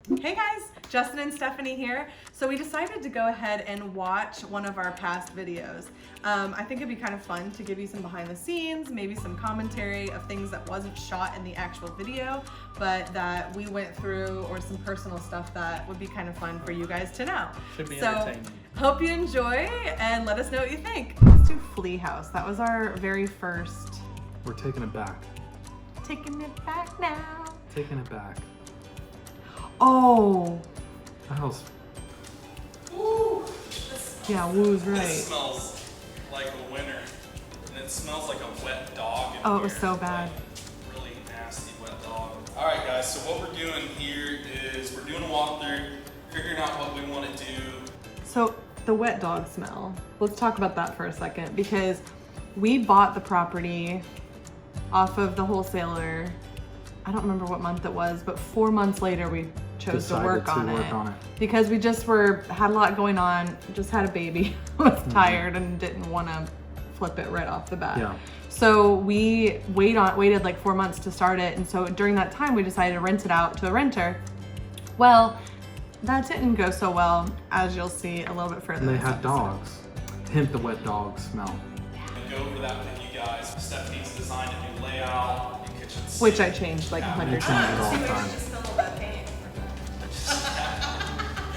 Hey guys, Justin and Stephanie here. So we decided to go ahead and watch one of our past videos. I think it'd be kind of fun to give you some behind the scenes, maybe some commentary of things that wasn't shot in the actual video, but that we went through, or some personal stuff that would be kind of fun for you guys to know. Should be so, entertaining. Hope you enjoy and let us know what you think. Let's do Flea House. That was our very first. We're taking it back. Taking it back now. Taking it back. Oh. That house. Ooh, Yeah, woo's right. This smells like a winter, and it smells like a wet dog. Oh, it was so bad. Like, really nasty wet dog. All right, guys. So what we're doing here is we're doing a walkthrough, figuring out what we want to do. So the wet dog smell. Let's talk about that for a second, because we bought the property off of the wholesaler. I don't remember what month it was, but 4 months later we chose to work on it because we just had a lot going on, just had a baby, was tired and didn't want to flip it right off the bat. Yeah. So we waited like 4 months to start it, and so during that time we decided to rent it out to a renter. Well, that didn't go so well, as you'll see a little bit further. And they had dogs. Hint the wet dog smell. And go over that with you guys. Stephanie's designed a new layout, new kitchen sink, Which I changed like 100 You change times. it all the time.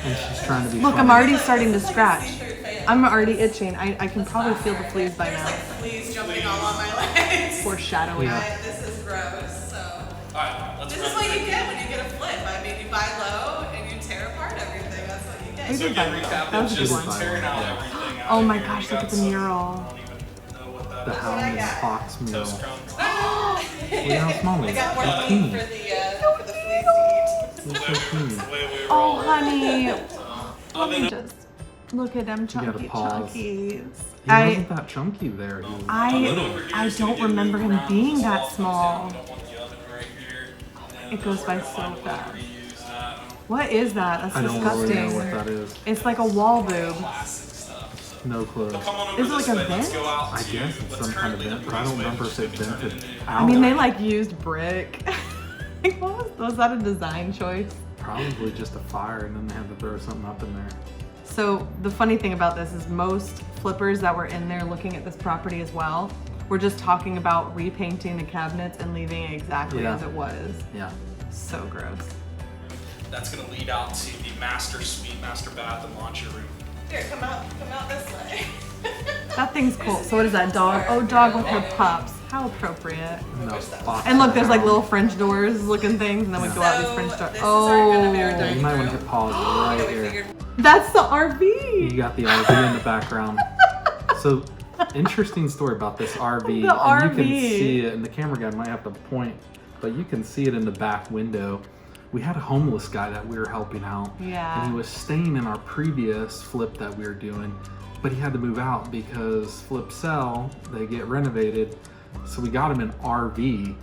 And she's trying to be Look, funny. I'm already starting to scratch. I'm already itching. I can probably feel the fleas by now. Fleas jumping all on my legs. Foreshadowing. Yeah. This is gross. So All right, let's this run is what through you it. get when you get a flip. I mean, you buy low and you tear apart everything. That's what you get. We So did buy again, it. recap, That was a it's good just one. tearing out everything out Oh of my here. gosh, We look got at the some- mural. I don't even know what that The is. Howling got. Fox meal. Toast crumbs. Look how small I it is. got more It's meat teeny. for the fleas to eat. It's so teeny. The way we were Oh, rolling. honey. Let me Oven- just look at them gotta chunky pause. chunkies. He wasn't that chunky there. He was I don't remember him being that small. It goes by so fast. What is that? That's I don't really disgusting. know what that is. It's like a wall boob. No clue. Is it like a vent? I guess it's some kind of vent, but I don't remember if it vented out. I mean, they like used brick. Like, was that a design choice? Probably just a fire, and then they had to throw something up in there. So the funny thing about this is most flippers that were in there looking at this property as well were just talking about repainting the cabinets and leaving it exactly Yeah. as it was. Yeah. So gross. That's gonna lead out to the master suite, master bath, and laundry room. Here, come out this way. That thing's cool. So what is that, dog? Oh, dog with her pups. How appropriate. No, fox And look, there's like down. little French doors looking things, and then we go out these French doors. this is gonna be our Oh, dining You might want to hit pause right Yeah, we here. figured. that's the RV. You got the RV in the background. So, interesting story about this RV. The and you RV. can see it, and the camera guy might have to point, but you can see it in the back window. We had a homeless guy that we were helping out. Yeah. And he was staying in our previous flip that we were doing, but he had to move out because flips sell, they get renovated. So we got him an RV,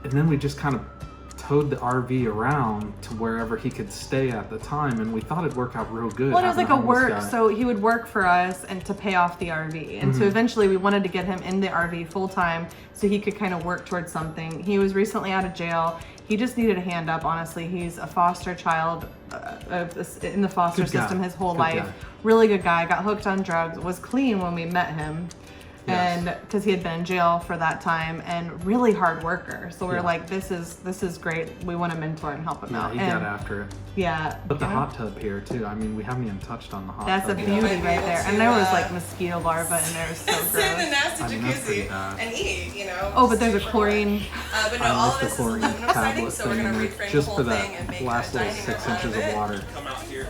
and then we just kind of towed the RV around to wherever he could stay at the time, and we thought it'd work out real good. Well, it was having like a homeless work, guy. so he would work for us and to pay off the RV. And so eventually we wanted to get him in the RV full time so he could kind of work towards something. He was recently out of jail. He just needed a hand up, honestly. He's a foster child in the foster Good guy. system his whole Good life. guy. Really good guy, got hooked on drugs, was clean when we met him. Yes. And because he had been in jail for that time, and really hard worker. So we're Yeah. like, this is great. We want to mentor and help him Yeah, out. he and got after it. yeah. But the yeah. hot tub here too. I mean, we haven't even touched on the hot That's a tub yet. beauty Might be right able there. to, And there was like mosquito larvae in there. It was so Sit in the gross. nasty I mean, that's pretty jacuzzi bad. and eat, you know. Oh, but there's a Super chlorine. But no, I all missed of the this is chlorine aluminum siding, tablet so thing we're in gonna there reframe just the for whole that thing and make last a little dining 6 room out inches of of it. water. Come out here,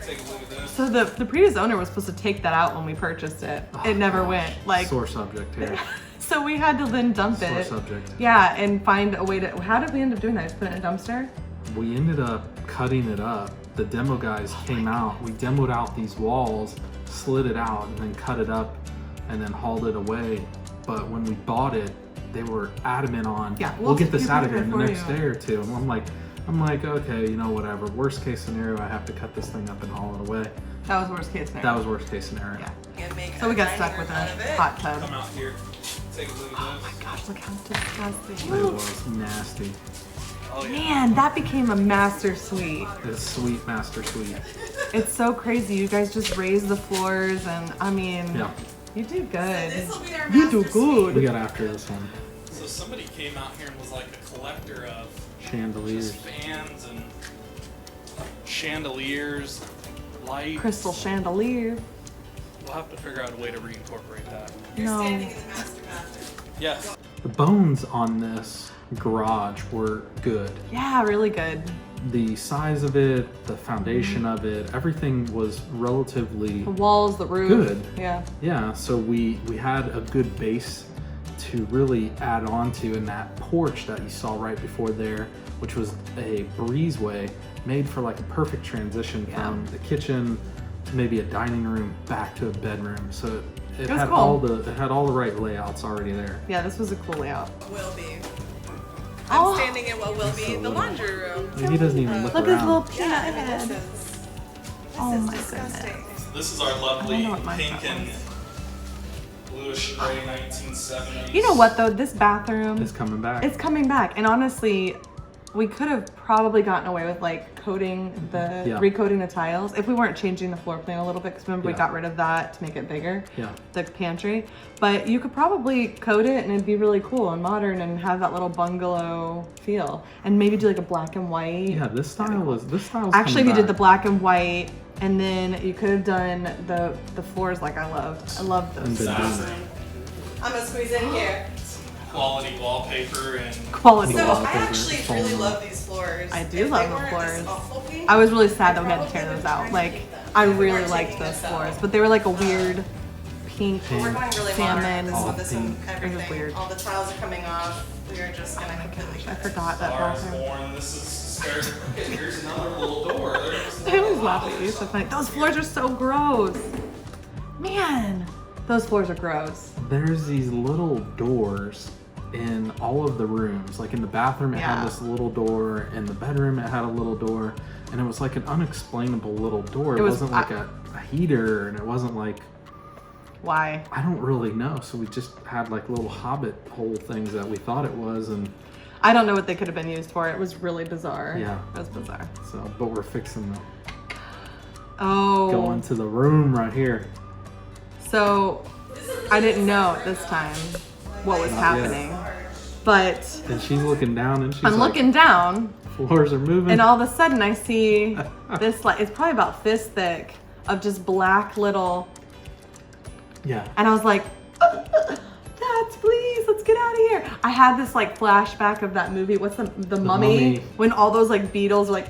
take a look at this. So the previous owner was supposed to take that out when we purchased it. It never went. Like, Sore subject here. so we had to then dump Sore it. subject. Yeah, and find a way to. How did we end up doing that? Just put it in a dumpster? We ended up cutting it up. The demo guys came out. We demoed out these walls, slid it out, and then cut it up, and then hauled it away. But when we bought it, they were adamant on, Yeah, we'll get this keep out it of here in the for next you. day or two. And I'm like, okay, you know, whatever. Worst case scenario, I have to cut this thing up and haul it away. That was worst case scenario. That was worst case scenario. Yeah. And make So we a got dining stuck with room out of a it. hot tub. Come out here, take a look at Oh this. my gosh, look how disgusting. It was nasty. Oh yeah. Man, that became a master suite. It's sweet master suite. It's so crazy. You guys just raise the floors, and I mean, Yeah, you do good. This will be our You do master good. we got after this one. So somebody came out here and was like a collector of Chandeliers. just fans and chandeliers, lights. Crystal chandelier. We'll have to figure out a way to reincorporate that. You're No. standing in the master bathroom. Yes. The bones on this garage were good. Yeah, really good. The size of it, the foundation of it, everything was relatively The walls, the roof. Good. Yeah. yeah. So we had a good base to really add on to, and that porch that you saw right before there, which was a breezeway, made for like a perfect transition Yeah. from the kitchen to maybe a dining room back to a bedroom. So it was had cool. it had all the right layouts already there. Yeah, this was a cool layout. Will be. Oh. I'm standing in what will be the laundry room. He doesn't even look Look at his around. little peanut Yeah, I mean, head. this is Oh my disgusting. goodness. So this is our lovely I don't know what my pink thought and was. bluish gray 1970s. You know what though? This bathroom, It's coming back. it's coming back. And honestly, we could have probably gotten away with like recoating the tiles if we weren't changing the floor plan a little bit. Because remember we Yeah. got rid of that to make it bigger, Yeah. the pantry. But you could probably coat it and it'd be really cool and modern and have that little bungalow feel. And maybe do like a black and white. Yeah, this style's Actually, if coming you did the back. black and white, and then you could have done the floors like I loved. I loved And those. been doing it. I'm gonna squeeze in here. Quality wallpaper and Quality So wall. I actually Falling really off. love these floors. I do If love they the weren't floors. this awful pink, I was really sad that we had to probably tear would those try out. and Like, keep them. I If they really weren't liked taking those this out. floors, but they were like a weird pink. We're going really salmon. modern. This Oh, one, pink. everything. It was weird. All the tiles are coming off. We are just gonna completely I shut it. forgot that bars bathroom. worn. This is scary. Okay, here's another little door. There's I always laugh at you. So funny. Those floors are so gross. Man, those floors are gross. There's these little doors in all of the rooms. Like in the bathroom, it Yeah. had this little door. In the bedroom, it had a little door, and it was like an unexplainable little door. It, It was- wasn't like a heater, and it wasn't like, Why? I don't really know. So we just had like little hobbit hole things that we thought it was, and I don't know what they could have been used for. It was really bizarre. Yeah. It was bizarre. so. But we're fixing them. Oh. Go into the room right here. So I didn't know this time what was happening, but And she's looking down, and she's I'm like, looking down, floors are moving. and all of a sudden I see this, like, it's probably about fist thick of just black little, yeah. and I was like, that's, please, let's get out of here. I had this like flashback of that movie, what's the Mummy, Mummy. when all those like beetles were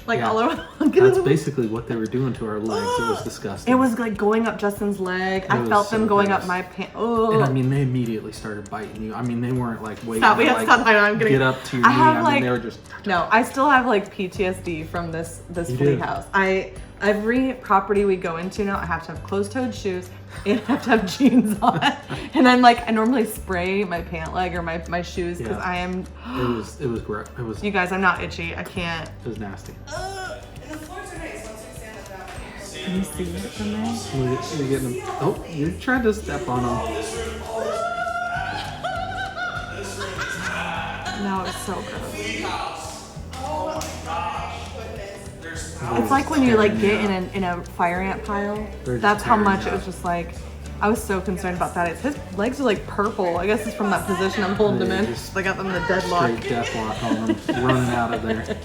like Yeah. all over. That's basically what they were doing to our legs. It was disgusting. It was like going up Justin's leg. I was felt them so going gross. up my pants. Oh. And I mean, they immediately started biting you. I mean, they weren't like waiting Stop, we to have like, to stop. I'm gonna get up to your I knee. have, I like- mean, they were just. No, I still have like PTSD from this You Flea do. House. Every property we go into now, I have to have closed-toed shoes and I have to have jeans on. And I'm like, I normally spray my pant leg or my shoes because Yeah. I am. It was gross. It was You guys, I'm not itchy. I can't. nasty. And the floors are nice once we stand up down. Can you see it from there? Look at, you're getting them. Oh, you tried to step on them. No, it's so gross. Flea House. Oh my gosh, goodness. There's It's like when you like get in a fire ant pile. They're just That's how tearing much you it was up. just like. I was so concerned about that. His legs are like purple. I guess it's from that position I'm holding them Yeah, in. just I got them in the deadlock. Straight death lock on them, running out of there.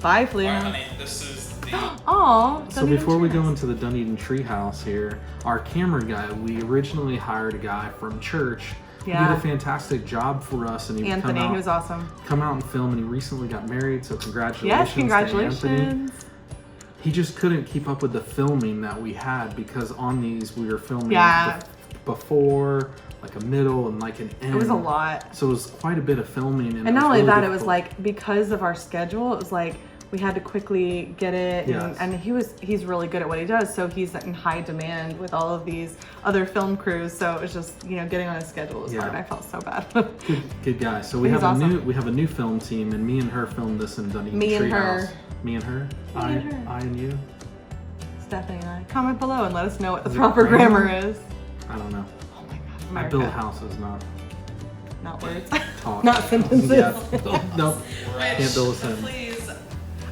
Bye, Flea. All right, honey, this is the Aw. So before we go into the Dunedin Treehouse here, our camera guy, we originally hired a guy from church. He Yeah. did a fantastic job for us, and he would Anthony, come out, he was awesome. come out and film, and he recently got married, so congratulations Yes, to Anthony. congratulations. He just couldn't keep up with the filming that we had because on these we were filming Yeah. before, like a middle, and like an end. It was a lot. So it was quite a bit of filming. And not only really that, it was difficult. like because of our schedule, it was like we had to quickly get it. Yes. And he's really good at what he does. So he's in high demand with all of these other film crews. So it was just, getting on his schedule was Yeah. hard. I felt so bad. good guy. So we He's have awesome. we have a new film team, and me and her filmed this in Dunedin Me and Treehouse. her. Me and her. Me and her. I and you. Stephanie and I. Comment below and let us know what the Is it proper grammar? grammar is. I don't know. Oh my god. I America. build houses, not. not words. Talk. Not sentences. Yeah. Nope. Which Can't build a the sentence. fleas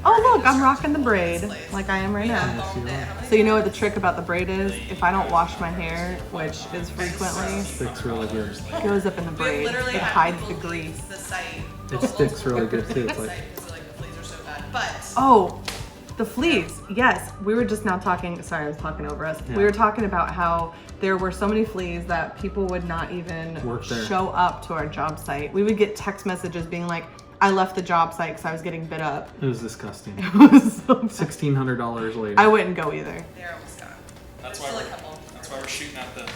Oh look, I'm rocking the braid like I am right we have now. bombed it. you are. How many So you know what the trick about the braid is? If I don't wash my hair, which is frequently, Sticks really good. it goes up in the We braid. literally It had hides people the grease. leave the site. It sticks really good too. It's The like site because like the fleas are so bad. But Oh, the fleas. Yes, we were just now talking. Sorry, I was talking over us. Yeah. We were talking about how there were so many fleas that people would not even Work there. show up to our job site. We would get text messages being like, I left the job site because I was getting bit up. it was disgusting. It was so bad. $1,600 later. I wouldn't go either. they're almost gone. That's There's why still we're a couple. that's why we're shooting at the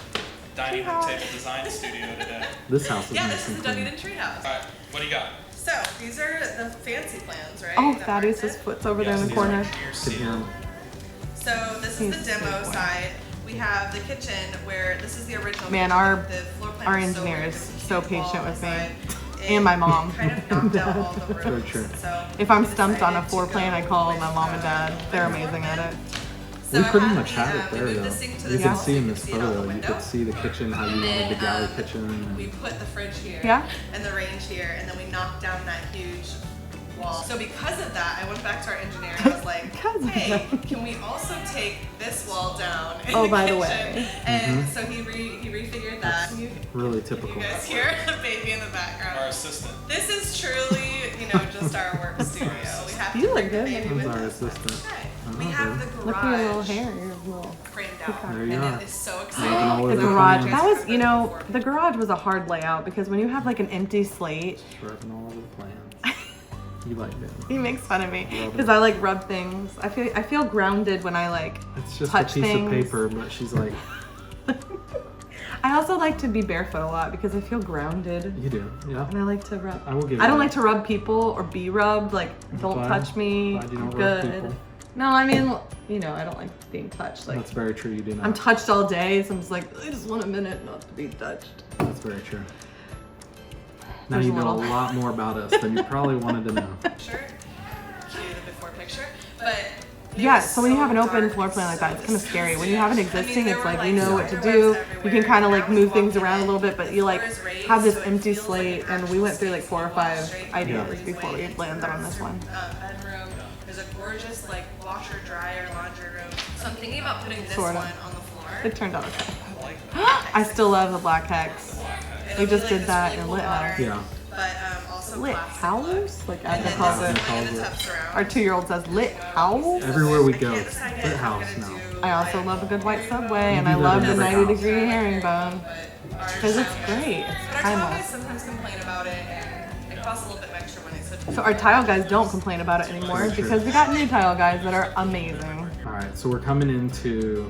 dining room table design studio today. This house is Yeah, nice this is and the clean. Dunedin Treehouse. All right, what do you got? So these are the fancy plans, right? Oh, that Thaddeus' Mark did? foot's over there in Yes, the these corner. are engineer Good seal. hand. So this He's is the a demo big one. side. We have the kitchen where this is the original. Man, kitchen. our- The floor plan our is engineer weird. is There's a so huge wall patient on with the me. side. And my mom. Kind of knocked out all the Very rooms. true. So If I'm we stumped on a decided floor to plan, I go call with, my mom and dad. They're amazing at it. So We I pretty had much the, had it we there moved though. the sink to You the can wall see so in you this can see it out the photo, you window. could see the kitchen, how you And wanted the then, galley kitchen. We And put the fridge here Yeah. and the range here, and then we knocked down that huge wall. So because of that, I went back to our engineer and I was like, Because of hey, that. can we also take this wall down in Oh, the by the kitchen? way. And so he refigured that. You really typical. guys hear the baby in the Our background. assistant. This is truly, just our work studio. We have You to look bring the good. baby Who's with our us. assistant? Okay. Oh, We have okay. the garage Look at your little hair. Your little. framed out. There you and are. it is so Moving exciting. all The over the garage. plans. That was, the garage was a hard layout because when you have like an empty slate, Rubbing all over the plans. You like that? he makes fun of me Rub because it. I like rub things. I feel grounded when I like It's just touch a piece things. of paper, but she's like, I also like to be barefoot a lot because I feel grounded. you do, yeah. And I like to rub. I will give I you don't that. like to rub people or be rubbed. Like, don't Glad- touch me. glad you don't rub Good. people. No, I mean, I don't like being touched. Like, That's very true. You do not. I'm touched all day, so I'm just like, I just want a minute not to be touched. That's very true. Now There's you a know little- a lot more about us than you probably wanted to know. Sure. Cue the before picture. But it Yeah, was so when you have an open dark floor and plan like so that, it's kind of scary. When you have an existing, I mean, there it's were, like you know what to spider do. webs You can everywhere. kind of like I was move things walking around a in, little bit, but the you like floor is raised, have this so it empty feels like slate, an and we went through like actual 4 or space. You 5 walk straight ideas through before we into landed on this one. Bedroom. There's a gorgeous washer dryer laundry room. So I'm thinking about putting this Sorta. one on the floor. It turned out okay. I like that. I still love the black hex. It'll We be just like did this that really in cool Lit House. modern, Yeah. But also Lit classic House? Like look. And Adna then calls this it. is Calls the it. tub surround. Our 2-year-old says Lit House. Everywhere we I go, can't decide yet Lit if I'm House gonna now. do, I also like, love a good white very subway, You and do I that love in the every 90-degree house. herringbone. But our Because it's tile- great. But our I tile know. guys sometimes complain about it, and it costs a little bit extra when they switch. So our tile guys don't complain about it anymore Very true. because we got new tile guys that are amazing. All right, so we're coming into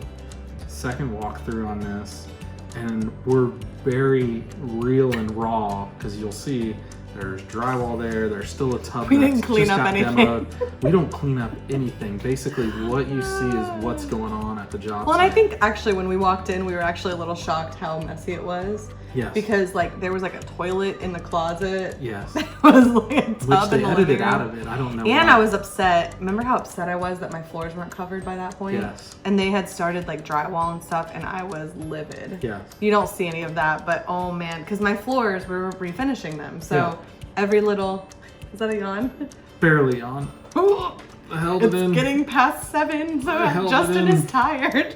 second walkthrough on this, and we're very real and raw because you'll see there's drywall there. There's still a tub. We that's didn't clean just up got anything. demoed. We don't clean up anything. Basically, what you see is what's going on at the job Well, and I site. think actually when we walked in, we were actually a little shocked how messy it was. Yes. Because like there was like a toilet in the closet. Yes. It was like a tub Which in they the edited living room. out of it. I don't know. And why. I was upset. Remember how upset I was that my floors weren't covered by that point? Yes. And they had started like drywall and stuff, and I was livid. Yes. You don't see any of that, but oh man, because my floors, we were refinishing them. So Yeah. every little, is that a yawn? Barely on. I held It's it in. getting past 7, so I held it Justin in. is tired.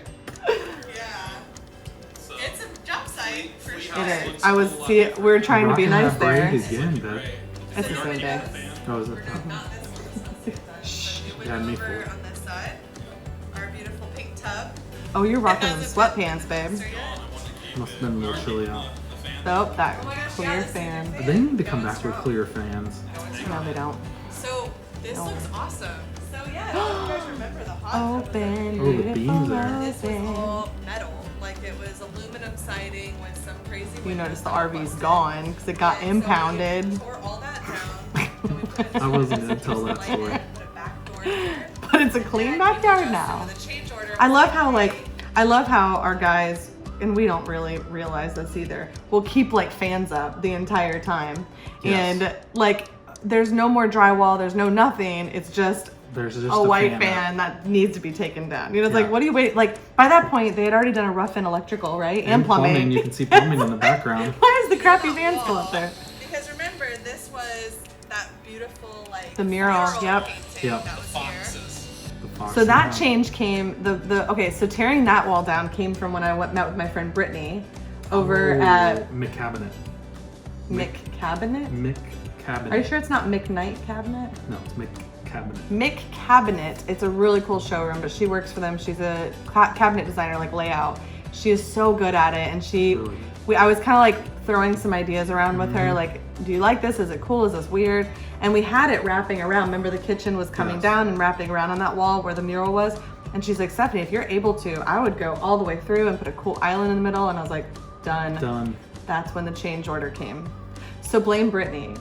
Yeah. So, It's a job site for Flea sure. House It is. looks I was a lot see. different. We're trying to be Rocking nice that braid there. again, but Great. It's the same day. oh, is it? Not this one. Shh. So Yeah, me over too. on this side, our beautiful pink tub. Oh, you're rocking It the hasn't sweatpants, been babe. plastered yet. Must have been a little chilly out. Oh, that Oh my gosh, clear yeah, this is fan. your They need to come back with clear fans. No, they don't. So this No. looks awesome. So yeah, I don't know if you guys remember the hot tub. Open, Oh, the beautiful, beams there. This was open. all metal, like it was aluminum siding with some crazy. You windows notice the that were RV's busted. gone because it got And so we impounded. tore all that down. and we put it I wasn't into gonna tell that light story. and put a back door here. But it's a clean backyard now. The change order I was love how great. I love how our guys, and we don't really realize this either, will keep like fans up the entire time. Yes. And like there's no more drywall, there's no nothing. It's just there's just a white fan fan that needs to be taken down. You know, it's Yeah. like, what do you wait? Like, by that point, they had already done a rough-in electrical, right? And plumbing. You can see plumbing in the background. Why is the crappy van still up there? Because remember, this was that beautiful, like, The mural, yep. painting Yep. that was Foxes. The fox So and that hound. change came, okay, so tearing that wall down came from when I met with my friend Brittany over at McCabinet. McCabinet. McCabinet. Are you sure it's not McKnight Cabinet? No, it's McCabinet. McCabinet. It's a really cool showroom, but she works for them. She's a cabinet designer, like layout. She is so good at it, and Really? I was kind of like throwing some ideas around with her, like, do you like this? Is it cool? Is this weird? And we had it wrapping around. Remember, the kitchen was coming Yes. down and wrapping around on that wall where the mural was. And she's like, Stephanie, if you're able to, I would go all the way through and put a cool island in the middle. And I was like, done. Done. That's when the change order came. So blame Brittany.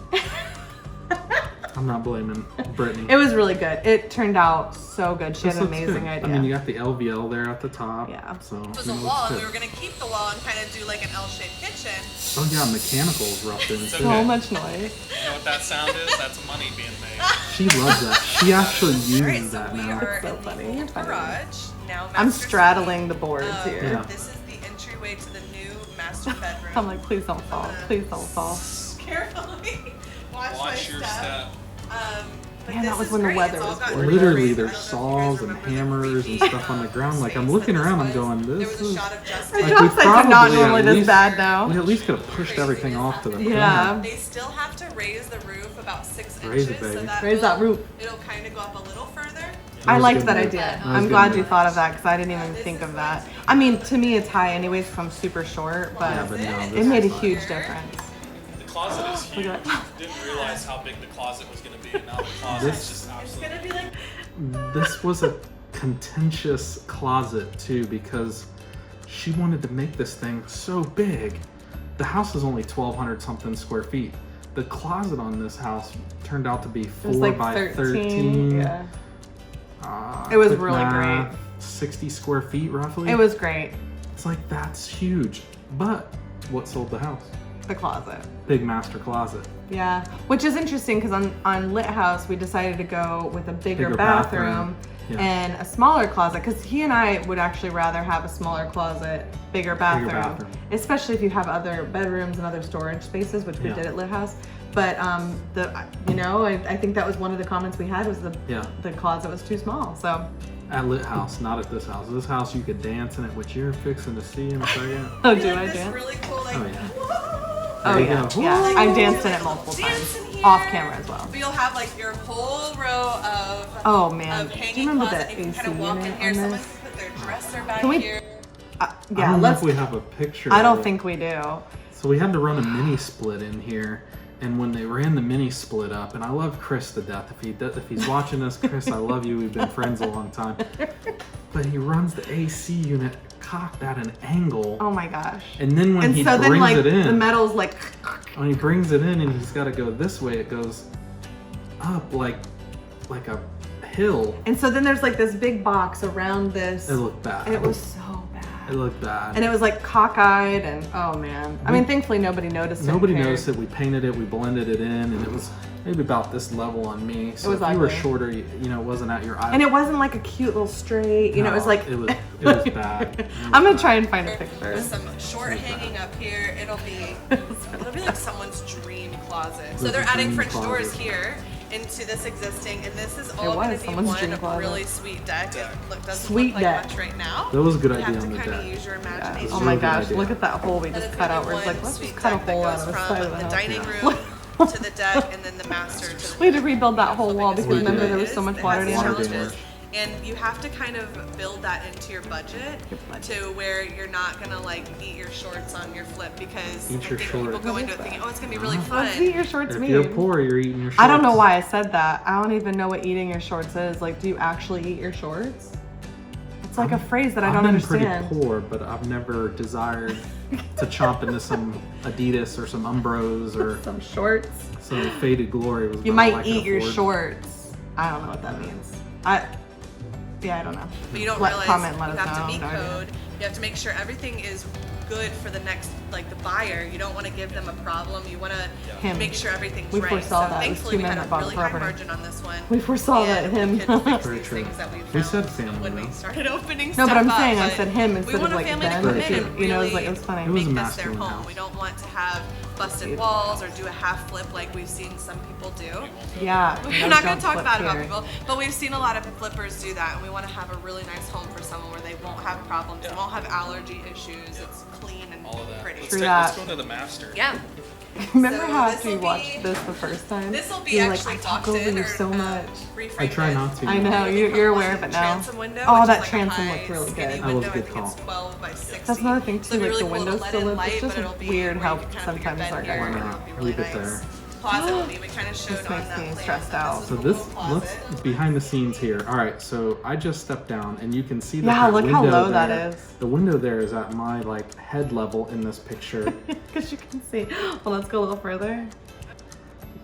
I'm not blaming Brittany. It was really good. It turned out so good. She This had an looks amazing good. idea. I mean, you got the LVL there at the top. Yeah. So It was I a mean, it wall, looks and we good. were gonna keep the wall and kind of do like an L-shaped kitchen. Oh yeah, mechanicals roughed in So too. Okay. much noise. You know what that sound is? That's money being made. She loves that. She actually uses All right, so that we now. are so in funny. the You're old funny. garage now. I'm master straddling the suite. boards here. Yeah. This is the entryway to the new master bedroom. I'm like, please don't fall. Please don't fall. Carefully watch my Watch your step. step. But Man, this that was is when the great. weather It's all was got gorgeous. Literally, I there's don't know if you guys saws and remember the hammers and creepy, stuff on the ground. Like, I'm space looking that this around, I'm was. going, There this was a is. shot of Justin. The Like, job we sites are not probably normally at this least- bad now. We at least could have pushed everything off to the Yeah. corner. They still have to raise the roof about 6 Raise it, inches, so baby. that Raise that roof. it'll kind of go up a little further. I was liked good that move. idea. That was I'm good glad move. you thought of that because I didn't even think of that. I mean, to me, it's high anyways because I'm super short, but, Yeah, but no, it this made a is fine. huge difference. The closet is huge. at that. Didn't realize how big the closet was going to be. Now the closet This- is just It's absolutely. gonna be like This was a contentious closet too because she wanted to make this thing so big. The house is only 1,200 something square feet. The closet on this house turned out to be It was 4 like by 13. 13. Yeah. It was quick really math, great. 60 square feet roughly. It was great. It's like, that's huge. But what sold the house? The closet. Big master closet. Yeah, which is interesting because on Lit House we decided to go with a bigger Bigger bathroom, yeah. and a smaller closet because he and I would actually rather have a smaller closet, bigger bathroom, bathroom. especially if you have other bedrooms and other storage spaces, which we Yeah. did at Lit House. But I think that was one of the comments we had was Yeah. the closet was too small. So At Lit House, not at this house. This house you could dance in it, which you're fixing to see in a second. oh, be do like I this dance? really cool like Oh, yeah. whoa. Oh There you yeah, go. yeah. Woo! I've danced in it multiple Dance times, in here. off camera as well. But you'll have like your whole row of Oh man, of do you hanging remember closet. the You can AC kind of walk in unit here. on Someone this? can put their dresser back Can we- here. I Yeah, don't know let's. if we have a picture. I of don't it. think we do. So we had to run a mini split in here, and when they ran the mini split up, and I love Chris to death. If he's watching this, Chris, I love you. We've been friends a long time. But he runs the AC unit cocked at an angle, Oh my gosh. and then when And he so brings then like it in, the metal's like when he brings it in, and he's got to go this way, it goes up like a hill. and so then there's like this big box around this. It looked bad. It was so bad. It looked bad. And it was like cockeyed and oh man. I mean thankfully nobody noticed it. Nobody and cared. noticed it. We painted it. We blended it in, and it was maybe about this level on me. So was if you were ugly. shorter, you know, it wasn't at your eye. And it wasn't like a cute little straight, you know, it was No, like it was bad. It was I'm gonna bad. try and find a picture. With some short hanging up here, it'll be like someone's dream closet. So It they're was a adding dream French doors closet. here into this existing, and this is It all going was to be someone's dream one closet. really sweet deck. It doesn't Sweet look like deck. much right now. That was a good You idea have on to the kind of deck. use your Yeah. imagination. Oh my Really good gosh, idea. look at that hole we That just is cut gonna out. be Where it's like, one let's sweet just cut a deck that hole out goes of the from side of the the house. dining Yeah. room to the deck, and then the master to the We had to rebuild that whole wall because We remember did. there was so much It water has its Water damage. challenges, damage. and you have to kind of build that into your budget to where you're not gonna like eat your shorts on your flip because Eat I your think people shorts. go into it thinking, oh, it's gonna be really Uh-huh. What's eat fun. your shorts If mean? you're poor, you're eating your shorts. I don't know why I said that. I don't even know what eating your shorts is. Like, do you actually eat your shorts? It's like a phrase that I don't I've been understand. pretty poor, but I've never desired to chomp into some Adidas or some Umbros or Some shorts. some faded glory. Was You about all I might could eat your afford. shorts. I don't know what that means. Yeah, I don't know. But you don't Let- realize comment, let you us have to know. meet No idea. code. You have to make sure everything is good for the next, like the buyer. You don't want to give them a problem. You want to Him. make sure everything's We right. foresaw So that. It was thankfully two we men had that a bought the really high property. margin on this one. We foresaw that And him. we could fix Very these true. things that we We found said family, when we though. started opening No, stuff but I'm up, saying I but said him we instead of want a like family to Ben. come Very in true. and You know, it was really like, it was funny. It was make a this their masculine home. house. We don't want to have busted walls or do a half flip like we've seen some people do. Yeah. We're not going to talk flip bad about here. people, but we've seen a lot of flippers do that, and we want to have a really nice home for someone where they won't have problems, they won't have allergy issues. It's clean and All of that. pretty. True Let's that. go into the master. Yeah. Remember So how this after you will watched be- this the first time? This will be you were like, actually I talk boxed over in you or so much. I try not to. I know, you're aware of it now. Transom window, Oh, which that is like transom a looked high, really skinny good. That was window. a good I think it's call. 12 by 60. That's another thing So too, it'd be like the really cool to windows let still in look, light, it's but just it'll be weird where how you can kind of sometimes put your our bed here. Why yard. not? It'll be really Leave it nice. there. Closet will be, we kind of showed This on makes that me plan. stressed that out. This So is a this, little closet. let's behind the scenes here. All right, so I just stepped down and you can see that. Yeah, that look how window low that there- is. The window there is at my like head level in this picture. Because you can see. Well, let's go a little further.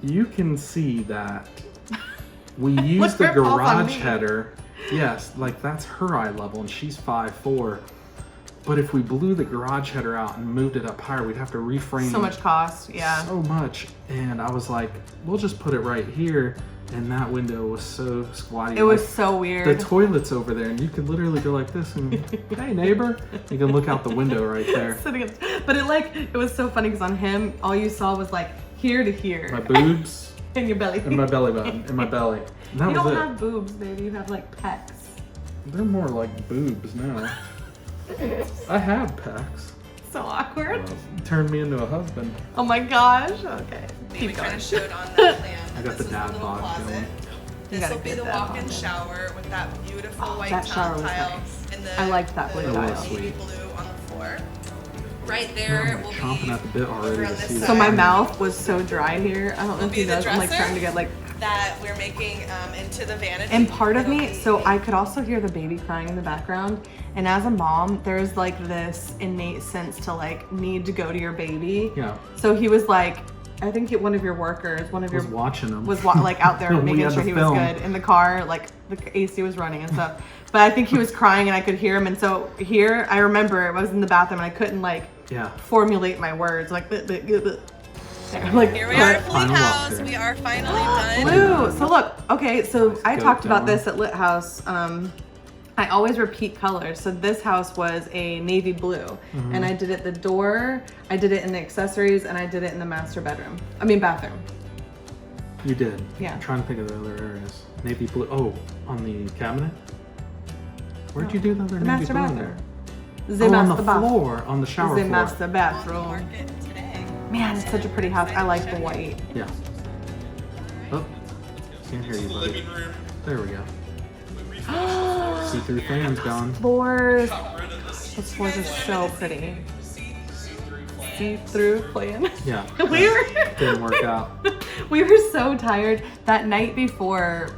You can see that we used the where it falls on garage me. header. Yes, like that's her eye level and she's 5'4". But if we blew the garage header out and moved it up higher, we'd have to reframe So much cost, yeah. so much. And I was like, we'll just put it right here. And that window was so squatty. It was like, so the weird. toilet's over there, and you could literally go like this and, hey neighbor, you can look out the window right there. Sitting up- But it was so funny because on him, all you saw was like here to here. My boobs in your belly. and my belly button and my belly. And that You was don't it. have boobs, baby. You have like pecs. They're more like boobs now. I have pecs. So awkward. Turned me into a husband. Oh my gosh. Okay. We Keep kind going. of showed on that plan. I got This the is dad little bod closet. going. You This got a will be good the dad walk-in bod. shower with that beautiful Oh, white that shower was tile nice. and the I liked that blue the tile. navy Sweet. blue on the floor. Right I'm there like will chomping be at the bit already over on to this see So that. my mouth was so dry here. I don't know Will if be you the guys. I'm like dresser? starting to get like. that we're making into the vanity. And part of It'll me, be- so I could also hear the baby crying in the background. And as a mom, there's like this innate sense to like need to go to your baby. Yeah. So he was like, I think one of your workers, one of Was your watching them. was like out there We making had sure to he was film. good in the car, like the AC was running and stuff. But I think he was crying and I could hear him. And so here, I remember I was in the bathroom and I couldn't like Yeah. formulate my words like. Like Here we are at Flea Final House. walkthrough. We are finally done. Blue. So look, okay, so I Goat talked about down. this at Lit House. I always repeat colors. So this house was a navy blue, and I did it the door, I did it in the accessories, and I did it in the master bedroom. I mean bathroom. You did. Yeah. I'm trying to think of the other areas. Navy blue. Oh, on the cabinet? Where'd you do the other The navy master blue in bathroom. there? The Oh, on master the bath. floor, on the shower The floor. master On the bathroom. market today. Man, it's such a pretty house. I like the white. Yeah. Oh, can't hear you, The buddy. living room. There we go. We refinished the floors. See-through fans gone. Floors. Got rid of this Those floors are so pretty. see-through plan. See-through plan. Yeah. We were Didn't work out. we were so tired that night before.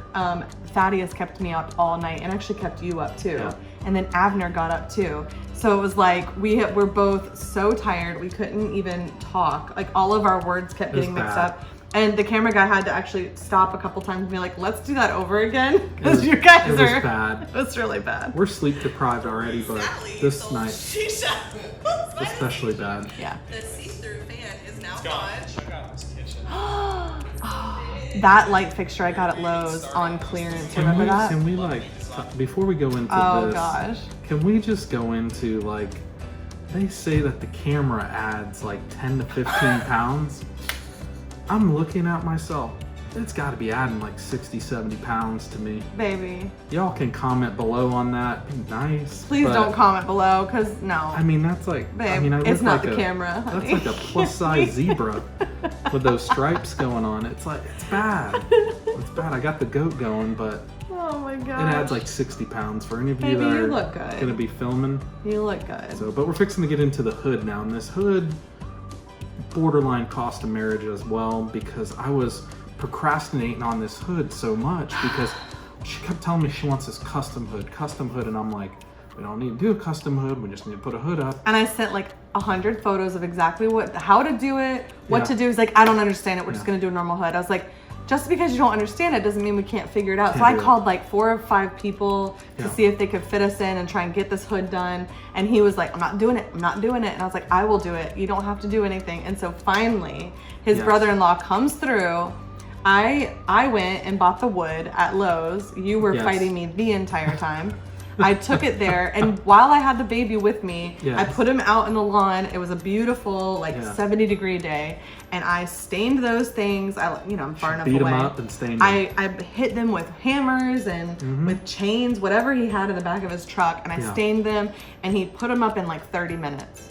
Thaddeus kept me up all night and actually kept you up too. Yeah. And then Avner got up too. So it was like we're both so tired we couldn't even talk. Like all of our words kept It was getting mixed bad. up. And the camera guy had to actually stop a couple times and be like, "Let's do that over again," It because was- you guys it are. was bad. It was really bad. We're sleep deprived already, but Sally this sold night, Shisha. especially bad. Yeah. The see-through fan is now Gone. gone. Check out this kitchen. That light fixture I got at Lowe's on clearance. Remember that? Can we like, before we go into Oh this, gosh. can we just go into like, they say that the camera adds like 10 to 15 pounds. I'm looking at myself. It's got to be adding like 60, 70 pounds to me. Baby. Y'all can comment below on that. Be nice. Please but, don't comment below, because no. I mean, that's like, Babe, I mean, I it's look not like the a, camera, That's honey. like a plus size zebra with those stripes going on. It's like, it's bad. It's bad. I got the goat going, but Oh my it god. adds like 60 pounds for any of you Baby, that you are look good. going to be filming. You look good. So, but we're fixing to get into the hood now, and this hood borderline cost a marriage as well, because I was procrastinating on this hood so much because she kept telling me she wants this custom hood, and I'm like, we don't need to do a custom hood, we just need to put a hood up. And I sent like 100 photos of exactly how to do it, what Yeah. to do. It's like, I don't understand it. We're just Yeah. gonna do a normal hood. I was like, just because you don't understand it doesn't mean we can't figure it out. So Can't I do it. called like 4 or 5 people to Yeah. see if they could fit us in and try and get this hood done. And he was like, I'm not doing it. I'm not doing it. And I was like, I will do it. You don't have to do anything. And so finally, his Yes. brother-in-law comes through. I went and bought the wood at Lowe's. You were Yes. fighting me the entire time. I took it there, and while I had the baby with me, Yes. I put him out in the lawn. It was a beautiful, like Yeah. 70-degree day, and I stained those things. I'm far enough Beat away. them up and stained them. I hit them with hammers and with chains, whatever he had in the back of his truck, and I Yeah. stained them. And he put them up in like 30 minutes.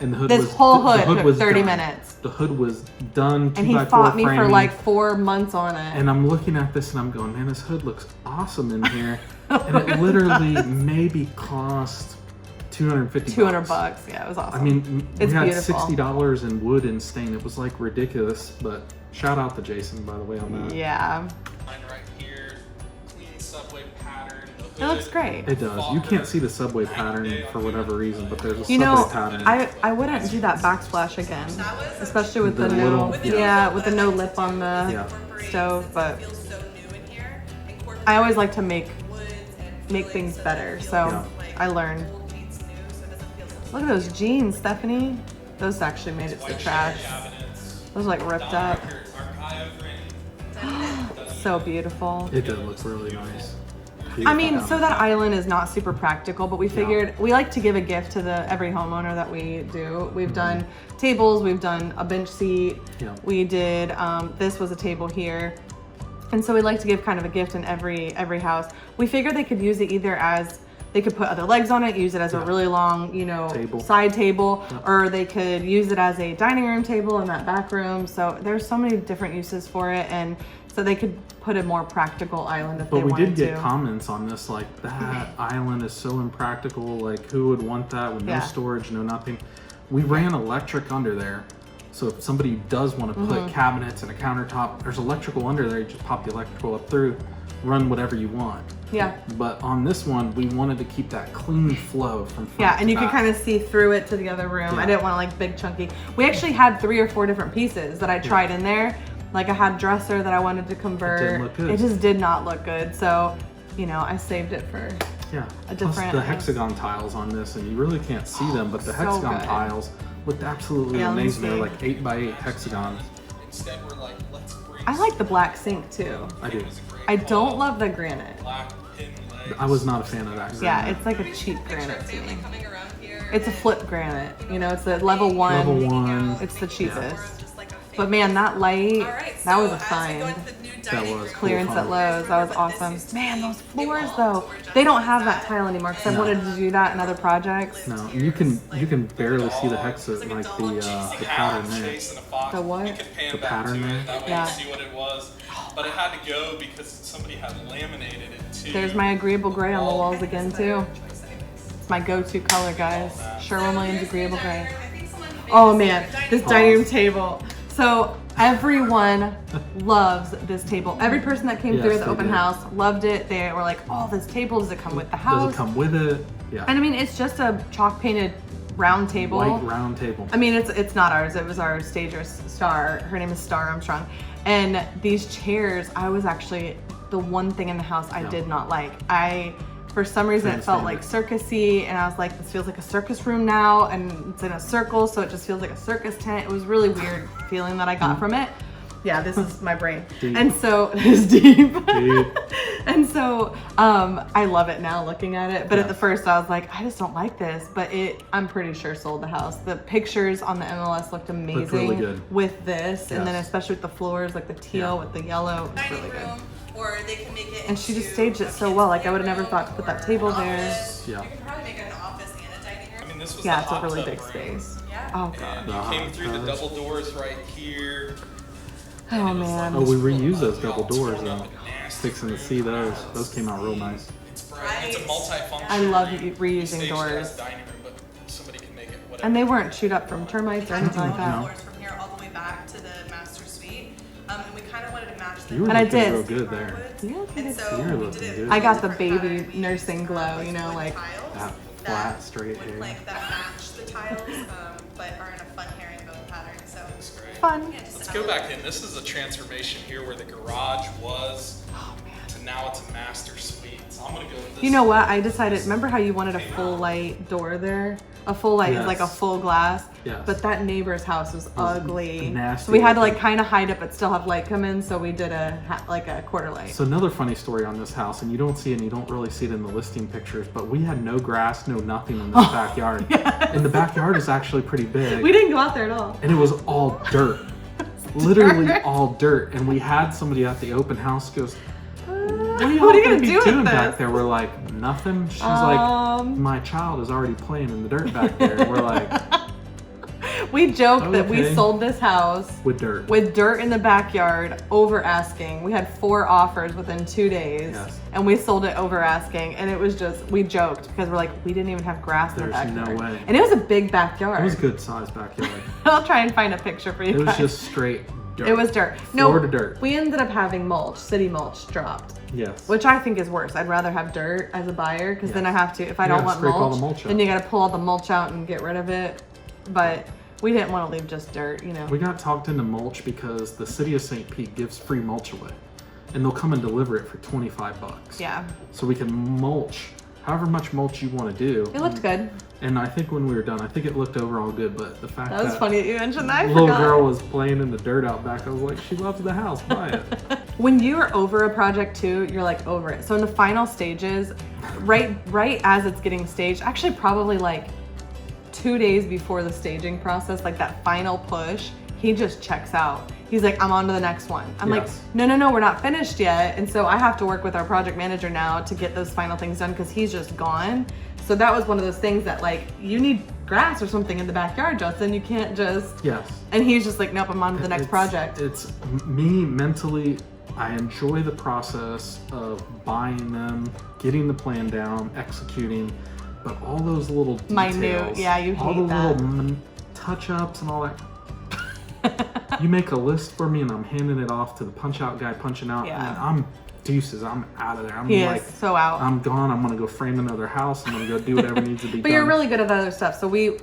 And the hood This was, whole the hood took was 30 done. minutes. The hood was done. And he 2x4 fought me for framing. like 4 months on it. And I'm looking at this and I'm going, man, this hood looks awesome in here. And it literally maybe cost $250. 200 bucks. Yeah, it was awesome. I mean, It's we had beautiful. $60 in wood and stain. It was like ridiculous. But shout out to Jason, by the way, on that. yeah. Mine right here, clean subway pattern. The It looks hood, great. It does. You can't see the subway pattern for whatever reason, but there's a You subway know, pattern. I wouldn't do that backsplash again, especially with the, The no, little- yeah, with the no lip on the Yeah. stove. But Feels so new in here. I always like to make Woods and things better, so Yeah. I learned. old beats new, so it doesn't feel so Look at those jeans, Stephanie. Those actually made it to the trash. cabinets. Those are like ripped up. Archive ring. So beautiful. It did look really nice. I mean, Beautiful. so that island is not super practical, but we figured we like to give a gift to every homeowner that we do. We've done tables, we've done a bench seat. Yeah. We did this was a table here. And so we like to give kind of a gift in every house. We figured they could use it either as they could put other legs on it, use it as a Yeah. really long, Table. side table, Yeah. or they could use it as a dining room table in that back room. So there's so many different uses for it, and so they could put a more practical island if But they we wanted did get to. comments on this, like, that island is so impractical. Like, who would want that with Yeah. no storage, no nothing? We ran electric under there. So if somebody does want to Mm-hmm. put cabinets and a countertop, there's electrical under there. You just pop the electrical up through, run whatever you want. Yeah. But on this one, we wanted to keep that clean flow from front Yeah, and to you could back. kind of see through it to the other room. I Yeah. didn't want to like big chunky. We actually had 3 or 4 different pieces that I tried in there. Like I had dresser that I wanted to convert. didn't look good. It just did not look good. So, I saved it for Yeah. a Plus different- the hexagon tiles on this, and you really can't see them, but the so hexagon good. tiles looked absolutely Yeah, let me amazing. They're see. like 8x8 hexagons. Instead, we're like, let's bring. I like the black sink too. I do. It was a great I call. don't love the granite. Black pin legs. I was not a fan of that. Yeah, granite. it's like a cheap granite to me. coming around here. It's a flip granite. It's the level 1. Level 1. It's the cheapest. Just like a But man, that light, All right, that was a as we go find. into the new That dining was room, Clearance cool at Lowe's. That was awesome. Man, those floors though, they don't have that tile anymore because I No. wanted to do that in other projects. No, and you can barely see the hexa, like the pattern there. Chasing a fox. The what? You could pan The back pattern to there? it. That way Yeah. you see what it was. But it had to go because somebody had laminated it too. There's my agreeable gray on the walls again too. It's my go-to color, guys. Sherwin-Williams agreeable gray. Oh man, this dining room table. So everyone loves this table. Every person that came Yes, through at the they open did. house loved it. They were like, "Oh, this table, does it come with the house?" Does it come with it? Yeah. And I mean, it's just a chalk painted round table. White round table. I mean, it's not ours. It was our stager's Star. Her name is Star Armstrong. And these chairs, I was actually the one thing in the house I Yeah. did not like. For some reason, it felt like circusy, and I was like, this feels like a circus room now, and it's in a circle, so it just feels like a circus tent. It was really weird feeling that I got from it. Yeah, this is my brain. Deep. And so it's deep. Deep. And so I love it now looking at it. But Yeah. at the first I was like, I just don't like this. But I'm pretty sure sold the house. The pictures on the MLS looked amazing really good. with this. And then Yes. especially with the floors, like the teal Yeah. with the yellow. It was dining really good. room, or they can make it. And she just into staged it a so kid's well. Like I would have never playroom thought to put that or table an there. office. Yeah. You can probably make it an office and a dining room. I mean, this was Yeah, the it's a hot really tub big room. space. Yeah. Oh And god. you The came hot through the tubs. double doors right here. Oh man. Oh, we reused those double doors though. Fixing to see those. Those came out real nice. It's bright. It's a multi-function. I love room. reusing Staged it doors. as dining room, but somebody can make it whatever. And they weren't chewed up from termites or anything like that. Floors from here all the way back to the master suite, and we kind of wanted to match the. You were And I looking did. real good there. Yeah, I And did. so You're we looking did it. good. I got the different baby pattern. We nursing used, glow, wood like tiles that that flat, straight would, hair. like that match the tiles, but are in a fun herringbone pattern. So That's great. fun. Let's go back in. This is a transformation here where the garage was to now it's a master suite. So I'm gonna go with this. You know what? I decided, remember how you wanted a full light door there? A full light is like a full glass. Yes. But that neighbor's house was ugly. nasty So we had to looking. like kind of hide it but still have light come in, so we did like a quarter light. So another funny story on this house, and you don't see it and you don't really see it in the listing pictures, but we had no grass, no nothing in this backyard. And the backyard is actually pretty big. We didn't go out there at all. And it was all dirt. Literally all dirt. And we had somebody at the open house goes, what are you gonna be do with doing this? back there? We're like, nothing. She's like, my child is already playing in the dirt back there. And we're like, We joked that we Okay. sold this house with dirt. with dirt in the backyard over asking. We had 4 offers within 2 days. Yes. And we sold it over asking. And it was just, we joked because we're like, we didn't even have grass in the There's no backyard. way. And it was a big backyard. It was a good sized backyard. I'll try and find a picture for you It was guys. just straight dirt. It was dirt. Floor to dirt. We ended up having mulch, city mulch dropped. Yes. Which I think is worse. I'd rather have dirt as a buyer because then I have to, if I You don't gotta want scrape all mulch, the mulch then out. you got to pull all the mulch out and get rid of it. But we didn't want to leave just dirt, you know. We got talked into mulch because the city of St. Pete gives free mulch away. And they'll come and deliver it for $25. Yeah, So we can mulch however much mulch you want to do. it looked good. And I think when we were done, I think it looked overall good, but the fact That was funny that you mentioned that. I little forgot. girl was playing in the dirt out back, I was like, she loves the house, buy it. When you're over a project too, you're like over it. So in the final stages, right as it's getting staged, actually probably like 2 days before the staging process, like that final push, he just checks out. He's like, I'm on to the next one. I'm like, Yes. no, we're not finished yet. And so I have to work with our project manager now to get those final things done because he's just gone. So that was one of those things that like, you need grass or something in the backyard, Justin. You can't just, Yes. and he's just like, nope, I'm on to the next project. It's me mentally, I enjoy the process of buying them, getting the plan down, executing, but all those little details. Minute, yeah, you all hate the that. little touch-ups and all that. You make a list for me and I'm handing it off to the punch-out guy punching out, Yeah. and I'm deuces. I'm out of there. I'm He like, is so out. I'm gone. I'm gonna go frame another house. I'm gonna go do whatever needs to be But done. you're really good at other stuff. So we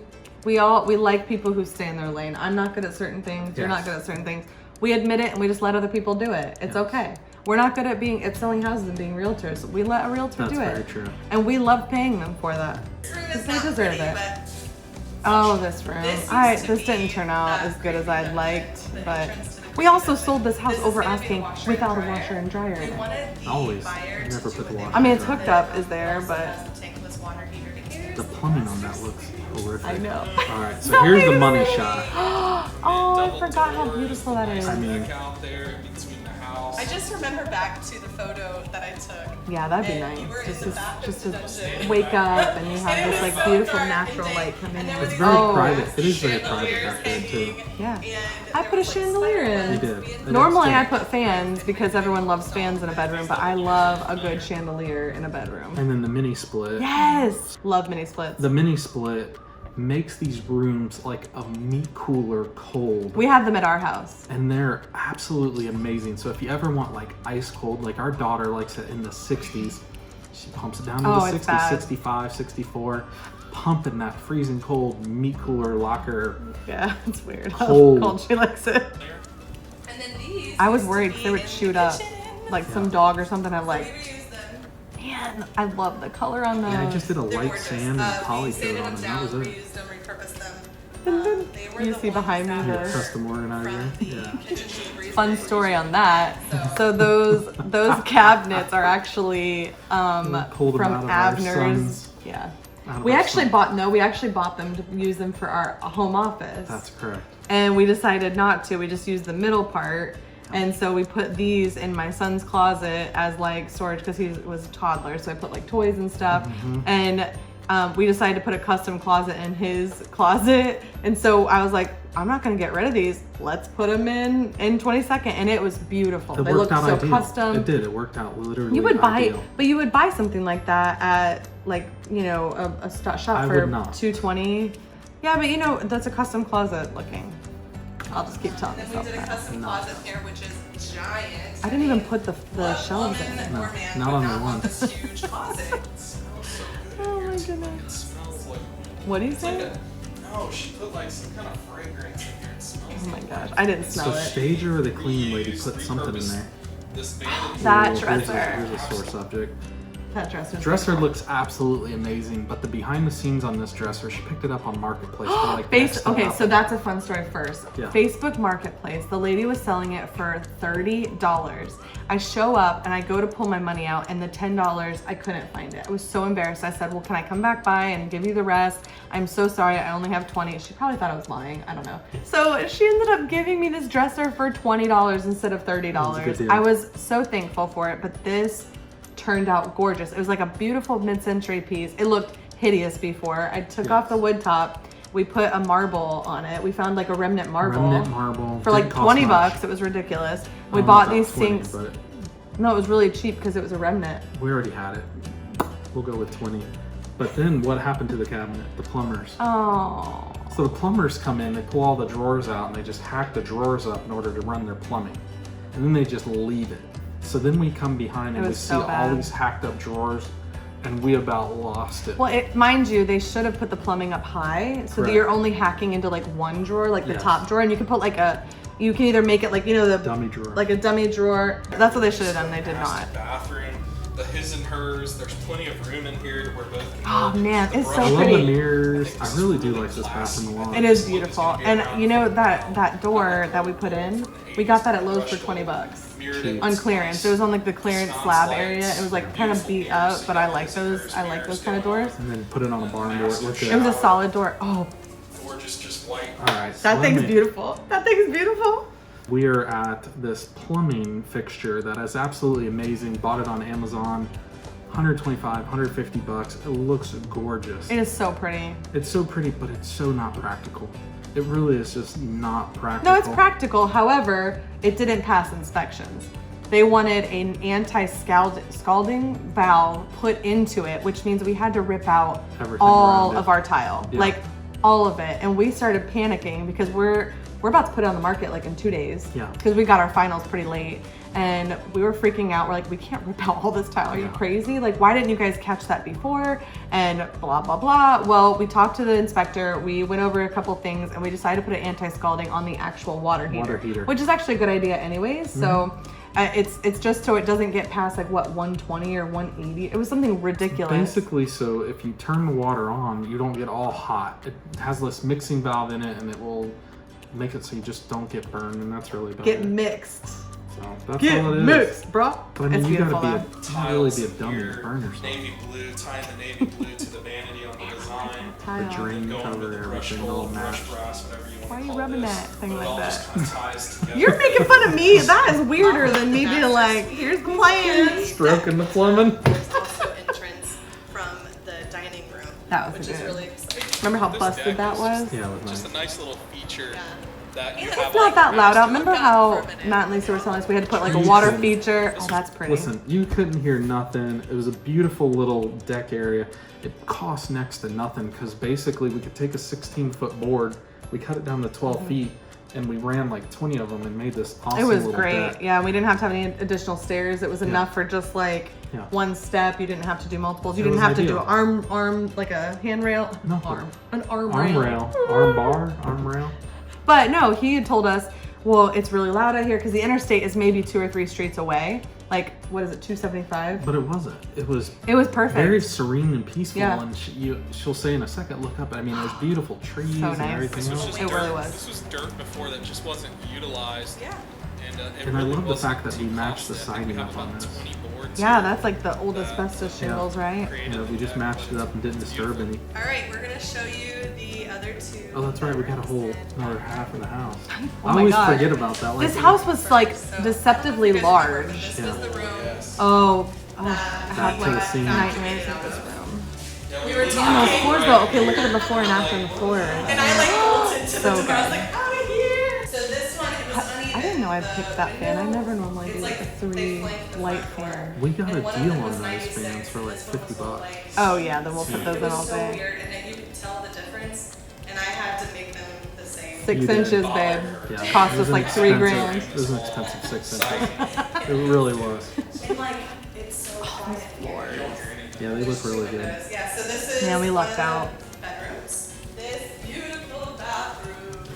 like people who stay in their lane. I'm not good at certain things. You're not Yes. good at certain things. We admit it and we just let other people do it. It's Yes. okay. We're not good at selling houses and being realtors. We let a realtor That's do it. very true. And we love paying them for that. This room Because is they not deserve pretty, it. but Oh, this room. This used Alright, to this be didn't turn out that as good as I'd creepy liked, the but entrance to the we also kitchen. sold this house This is over gonna be a asking washer and without a dryer. washer and dryer We in it. wanted the Always. buyer Never to put do the what washer they I mean, it's wanted. hooked up is there, Also but has the tankless water heater. Here's The plumbing on that looks horrific. I know. All right, so So here's the amazing. money shot. Oh, I forgot how beautiful that is. I mean- Back out there between the house. I just remember back to the photo that I took. Yeah, that'd be And you were nice. in the bathroom Just to dungeon. wake up and you have And it this was like so beautiful dark natural and light come in. and there and- were It's these very Oh. private. It is very private chandeliers back there too. hanging, Yeah. and I there put a was, like, chandelier in. You spider did. webs being- It Normally I is put fans because everyone loves fans in a bedroom, but I love a good chandelier in a bedroom. And then the mini split. Yes! Love mini splits. The mini split makes these rooms like a meat cooler cold. We have them at our house. And they're absolutely amazing. So if you ever want like ice cold, like our daughter likes it in the 60s, she pumps it down to Oh, the it's 60s, bad. 65, 64, pumping that freezing cold meat cooler locker. Yeah, it's weird. Cold. How cold she likes it. And then these I was used to worried be because they would in the shoot up. kitchen. Like some dog or something. I'm We like, reused them. man, I love the color on those. Yeah, I just did a They're light gorgeous. sand and poly We coat sanded on them them. That down, was it. reused them, repurposed them. They were You the see ones behind me that the- were Custom organizer. from the Yeah. kitchen shrubberies Fun that we story used. on that. So those cabinets are actually pulled them from out of our Avner's. son's- Yeah. out of We our actually son. bought them to use them for our home office. That's correct. And we decided not to. We just used the middle part. And so we put these in my son's closet as like storage because he was a toddler. So I put like toys and stuff. Mm-hmm. And we decided to put a custom closet in his closet. And so I was like, I'm not going to get rid of these. Let's put them in 22nd. And it was beautiful. It They worked looked out so ideal. custom. It did. It worked out literally You would buy, ideal. but you would buy something like that at like, you know, a shop I for would not. $220. Yeah, but you know, that's a custom closet looking. I'll just keep telling Then we myself did a that. custom closet here, which is giant. I didn't even put the Love shelves woman in. or man not would on not the want one. this huge closet. It smells so good. Oh my It goodness. smells like. What do you It's like say? no, she put like some kind of fragrance in here. It smells Oh my like gosh, I didn't smell So it. stager or the cleaning lady put something in there. This vanity. That Ooh, dresser. Here's a sore subject. That dresser. Dresser looks absolutely amazing, but the behind the scenes on this dresser, she picked it up on Marketplace for like next to Okay, so nothing. that's a fun story first. Yeah. Facebook Marketplace, the lady was selling it for $30. I show up and I go to pull my money out, and the $10, I couldn't find it. I was so embarrassed. I said, well, can I come back by and give you the rest? I'm so sorry, I only have 20. She probably thought I was lying, I don't know. So she ended up giving me this dresser for $20 instead of $30. That was a good deal. I was so thankful for it, but this turned out gorgeous. It was like a beautiful mid-century piece. It looked hideous before. I took off the wood top. We put a marble on it. We found like a remnant marble. Remnant marble. For like Didn't cost 20 much. bucks. It was ridiculous. We I don't know bought about these 20, sinks. but No, it was really cheap because it was a remnant. we already had it. We'll go with 20. But then what happened to the cabinet? The plumbers. Oh. So the plumbers come in, they pull all the drawers out, and they just hack the drawers up in order to run their plumbing. And then they just leave it. So then we come behind and It we was see so all bad. these hacked up drawers, and we about lost it. Well, mind you, they should have put the plumbing up high so that Correct. you're only hacking into like one drawer, like the Yes. top drawer, and you can put like you can either make it like, you know, the Dummy drawer. like a dummy drawer. That's what they should have done. They did not. Master bathroom, the his and hers. There's plenty of room in here where both can Oh, go. man, The it's so brush I love pretty. the mirrors. I really do like this bathroom a lot. It is beautiful. And you know that door that we put in, we got that at Lowe's for 20 bucks. Mirrored in. On clearance. It was on like the clearance slab area. It was like kind of beat up, but I like those. I like those kind of doors. And then put it on a barn door with the. It was a solid door. Oh, Gorgeous, just white. All right. so that let thing's me- beautiful. That thing's beautiful. We are at this plumbing fixture that is absolutely amazing. Bought it on Amazon, 125, 150 bucks. It looks gorgeous. It is so pretty. It's so pretty, but it's so not practical. It really is just not practical. No, it's practical. However, it didn't pass inspections. They wanted an anti-scalding valve put into it, which means we had to rip out Everything all around it. of our tile, Yeah. like all of it. And we started panicking because we're about to put it on the market like in 2 days. Yeah. Because we got our finals pretty late. And we were freaking out. We're like, we can't rip out all this tile. Are you Yeah. crazy? Like, why didn't you guys catch that before? And blah, blah, blah. Well, we talked to the inspector. We went over a couple things and we decided to put an anti-scalding on the actual water heater. Which is actually a good idea anyways. So it's just so it doesn't get past like what, 120 or 180. It was something ridiculous. Basically, so if you turn the water on, you don't get all hot. It has this mixing valve in it, and it will make it so you just don't get burned, and that's really about Get it. mixed. So that's Get all it is. mixed, bro. But I mean, It's you beautiful gotta though. be a, you really be a Tiles dummy here, to burn yourself. Navy blue, tying the navy blue to the vanity on the design. The Tile. drain Going cover, with the brush everything all gold, brush matched. brass, whatever you want Why are to you call rubbing this. that thing But it like all that? just kind of ties together. You're making fun of me. That is weirder than me being like, here's plans. Stroking the plumbing. There's also entrance from the dining room, That was which good. is really exciting. Remember how This busted deck that is was? Yeah, it was Just nice. a nice little feature Yeah. that you It's have. It's not like that loud out. Remember Look up how for a minute. Matt and Lisa were telling us we had to put like a water feature? Oh, that's pretty. Listen, you couldn't hear nothing. It was a beautiful little deck area. It cost next to nothing because basically we could take a 16-foot board, we cut it down to 12 feet, and we ran like 20 of them and made this awesome It was little great. deck. Yeah, we didn't have to have any additional stairs. It was enough for just like Yeah. one step. You didn't have to do multiples. You It didn't was have to do ideal. arm like a handrail. Nothing. An arm Arm rail. rail, arm bar, arm rail. But no, he had told us, well, it's really loud out here because the interstate is maybe 2 or 3 streets away. Like, what is it, 275? But it wasn't. It was perfect. very serene and peaceful. Yeah. And she'll say in a second, look up. I mean, there's beautiful trees So and nice. everything This was else. just It dirt. really was. This was dirt before that just wasn't utilized. Yeah. And I really love the wasn't fact that we too matched the costly. I think we siding have up on about this. 20 boards Yeah, here. that's like the old asbestos shingles, right? You know, we just matched it up and didn't disturb any. All right, we're gonna show you the other two. Oh, that's right. We got a whole another half of the house. Oh I my always gosh. forget about that. Like, This house was like So, deceptively you guys remember, large. This Yeah. was the room. Yes. Oh, I Back have to the like scene. nightmares of this room. Yeah, We were lived talking- And those right floors though, okay, here. look at the before and after the floors. And I like bolted to So the door. I was good. like, out of here. So this one, it was uneven. I didn't know I The picked that fan. I window, never normally it's do like a like 3 they flanked the light front fan. we got a And one of deal them on was those 96, fans for like this one 50 was bucks. like- Oh yeah, then we'll put It those in was all so day. weird, and then you could tell the difference, and I had to make them the same. 6 You did. inches, babe. Yeah, Cost it was us like an 3 expensive- grand. It was an expensive 6 inches. It really was. And like, it's so quiet here. Yeah, they look really good. Yeah, so this is Yeah, we lucked one out. of the bedrooms. This beautiful bathroom.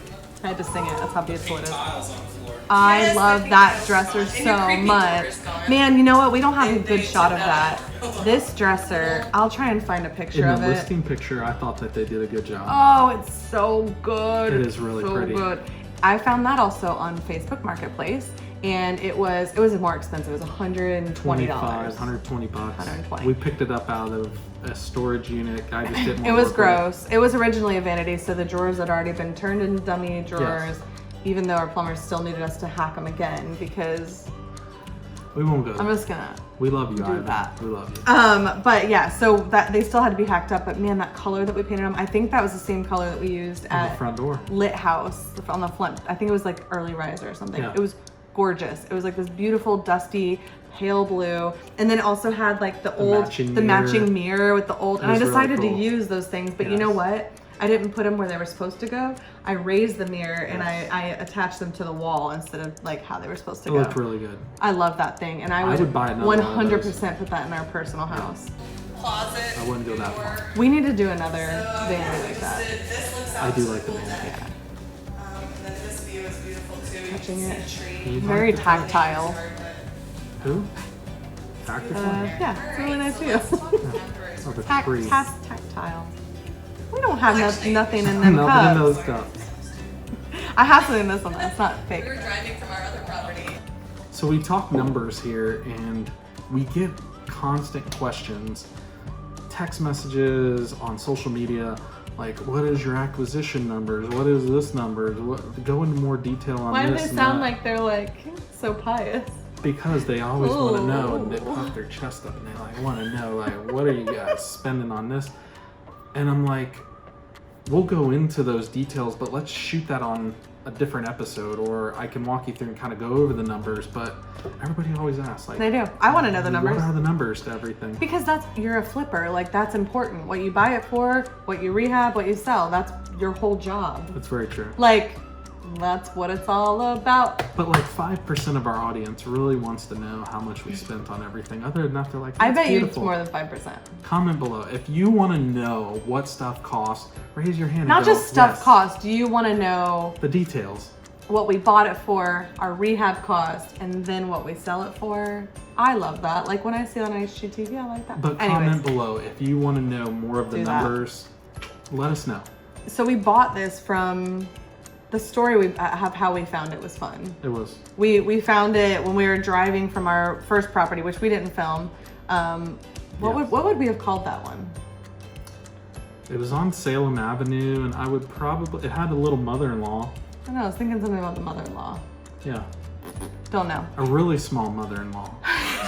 I had to sing it. That's how beautiful it is. Tiles on the floor. I Yes, love the that creepy dresser door's gone. And your so creepy much. door's gone. Man, you know what? We don't have a They good shot of took that. that. This dresser, I'll try and find a picture In of the it. listing picture, I thought that they did a good job. Oh, it's so good. It is really so pretty. good. I found that also on Facebook Marketplace, and it was more expensive. It was $120. 120 bucks. 120. We picked it up out of a storage unit. I just didn't want It to was work with gross. It was originally a vanity, so the drawers had already been turned into dummy drawers. Even though our plumbers still needed us to hack them again because We won't go. I'm just gonna. We love you, do Ivan. that. We love you. But yeah, so that they still had to be hacked up. But man, that color that we painted them, I think that was the same color that we used On the at front door. Lit House on the front. I think it was like early riser or something. Yeah. It was gorgeous. It was like this beautiful dusty pale blue, and then it also had like the matching mirror with the old. And I was really decided cool. to use those things, but you know Yes. what? I didn't put them where they were supposed to go. I raised the mirror and I attached them to the wall instead of like how they were supposed to It go. looked really good. I love that thing, and I would would buy another one of 100% put that in our personal house. Closet. I wouldn't go that far. We need to do another vanity like that. This looks I do like the vanity. Yeah. And then this view is beautiful too. You Touching can it. see a You tree. Very like tactile. Who? Cactus one? Yeah, it's a really nice view. Oh, the tree. Tactile. We don't have Actually, nothing in them Nothing in cups. those cups. I have something in this one. That's not We fake. were driving from our other property. So we talk numbers here, and we get constant questions, text messages on social media, like, what is your acquisition numbers? What is this numbers? Go into more detail on Why do this they and sound that. like they're like so pious? Because they always want to know, and they Ooh. puff their chest up, and they like want to know, like, what are you guys spending on this? And I'm like, we'll go into those details, but let's shoot that on a different episode, or I can walk you through and kind of go over the numbers. But everybody always asks, like, They do. I want to know the numbers. What are the numbers to everything? Because you're a flipper. Like that's important. What you buy it for, what you rehab, what you sell. That's your whole job. That's very true. Like that's what it's all about. But like 5% of our audience really wants to know how much we spent on everything. Other than that, they're like, I "That's bet you it's beautiful." more than 5%. Comment below if you want to know what stuff costs. Raise your hand. and Not go, just stuff "Yes." cost. Do you want to know The details. what we bought it for, our rehab cost, and then what we sell it for? I love that. Like when I see it on HGTV, I like that. But Anyways, comment below if you want to know more of the Do that. numbers. Let us know. so we bought this from the story we have. How we found it was fun. It was. We found it when we were driving from our first property, which we didn't film. What would we have called that one? It was on Salem Avenue, and I would probably. It had a little mother-in-law. I don't know. I was thinking something about the mother-in-law. Yeah, Don't know. a really small mother-in-law.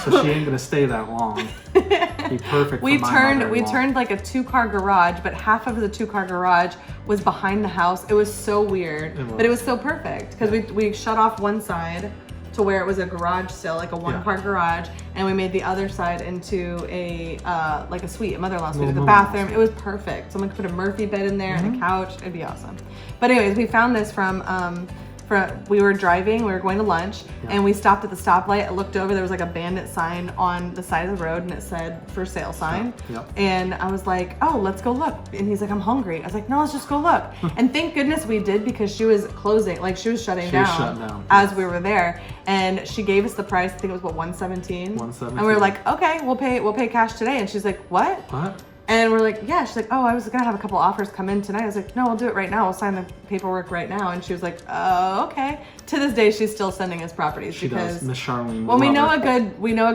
So she ain't gonna stay that long. Be perfect. We for my turned mother-in-law. like a 2-car garage, but half of the 2-car garage was behind the house. It was so weird, but it was so perfect because we shut off one side to where it was a garage still, like a 1-car garage, and we made the other side into a like a suite, a mother-in-law suite, with a mother-in-law bathroom. It was perfect. Someone could put a Murphy bed in there and a couch. It'd be awesome. But anyways, we found this from we were driving, we were going to lunch, and we stopped at the stoplight. I looked over, there was like a bandit sign on the side of the road, and it said for sale sign. Yep. And I was like, oh, let's go look. And he's like, I'm hungry. I was like, no, let's just go look. And thank goodness we did, because she was closing, like she was shutting down, shutting down, as yes. we were there. And she gave us the price. I think it was what, $117. $117. And we were like, okay, we'll pay cash today. And she's like, what? What? And we're like, yeah. She's like, oh, I was gonna have a couple offers come in tonight. I was like, no, we'll do it right now. We'll sign the paperwork right now. And she was like, oh, okay. To this day, she's still sending us properties She because does. Miss Charlene. when we love know her. a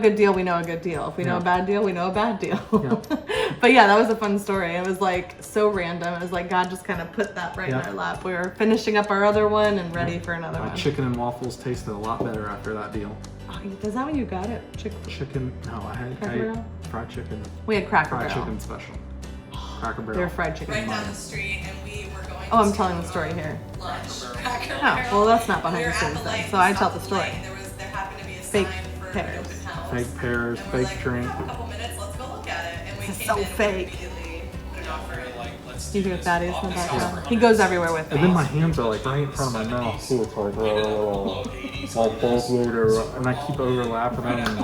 good deal, we know a good deal. If we know Yeah. a bad deal, we know a bad deal. Yeah. But yeah, that was a fun story. It was like so random. It was like God just kind of put that right in Yeah. our lap. We were finishing up our other one and ready for another My one. chicken and waffles tasted a lot better after that deal. Oh, is that what you got it? Chicken? No, I Cracker had Barrel? fried chicken. We had Cracker Fried Barrel. chicken special. Cracker They were Barrel. fried chicken. Right down the street, and we were going. Oh, I'm to, telling the story here. Lunch. Cracker Oh, Barrel. well, that's not behind We were the at scenes then, light so I in tell the South story. Lane. There happened to be a Fake sign for pears. an open house. Fake pears, And we're fake like, drink. "We have a couple minutes, let's go look at it." And we This is came so in fake. and immediately put an offer in. You hear Bade's in the background? He goes everywhere with And me. then my hands are like right in front of my mouth. So it's like, and I keep overlapping them and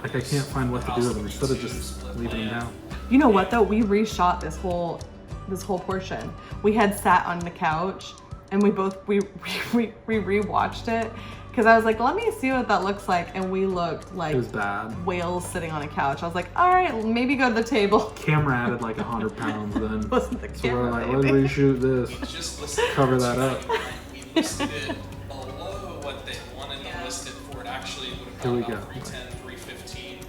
like I can't find what to do with them instead of just leaving them down. You know what though? We reshot this whole this whole portion. We had sat on the couch and we rewatched it because I was like, let me see what that looks like, and we looked like It was bad. whales sitting on a couch. I was like, all right, maybe go to the table. Camera added like 100 pounds then. Wasn't the So we're camera, like, baby. let's reshoot this. We just listed Cover that up. We listed it below what they wanted to list it for. It actually would have Here we gone go. about 310, 315.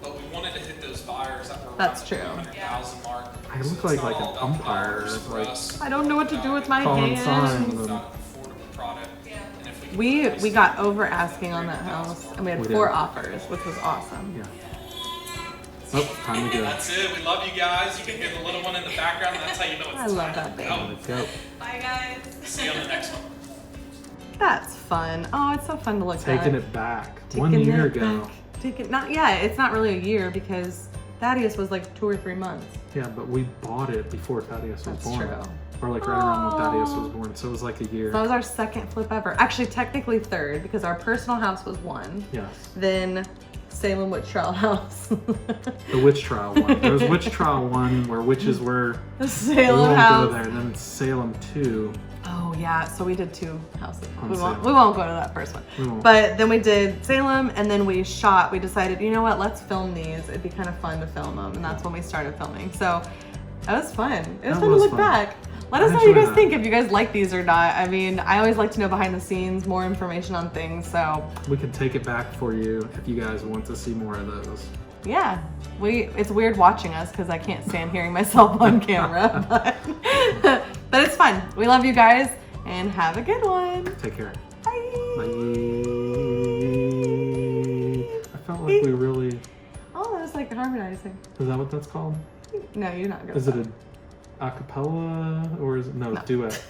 But we wanted to hit those buyers that were That's around the true. 300,000 mark. I look So it's like not an all about umpire, dollars for like- us. I don't know what to do with my Calling hands. signs. We've got an affordable product. And if can We price got it over asking on that house, and we had We 4 did. offers, which was awesome. Yeah. Oh, time to go. That's it. We love you guys. You can hear the little one in the background. That's how you know it's I love time that to baby. Let's go. Bye, guys. See you on the next one. That's fun. Oh, it's so fun to look Taking back. it back. Taking 1 year it ago. back. Not it's not really a year because Thaddeus was like 2 or 3 months. Yeah, but we bought it before Thaddeus was That's born. true. Or like right around when Thaddeus Oh. was born. So it was like a year. That was our second flip ever. Actually, technically 3rd because our personal house was 1. Yes. Then Salem Witch Trial House. The witch trial one. There was witch trial 1 where witches were. The We Salem won't House. go there. And then Salem 2. Oh yeah, so we did 2 houses. On We Salem. won't go to that first one. We won't. But then we did Salem, and then we decided, you know what, let's film these. It'd be kind of fun to film them, and that's when we started filming. So that was fun. It was That fun to was look fun. back. Let us I know what you enjoyed guys that. think, if you guys like these or not. I mean, I always like to know behind the scenes, more information on things. So We can take it back for you if you guys want to see more of those. yeah, it's weird watching us because I can't stand hearing myself on camera, but it's fun. We love you guys, and have a good one. Take care. Bye. Bye. I felt like we really. Oh, that was like harmonizing. Is that what that's called? No, you're not good. Is it a cappella or is it no No. duet?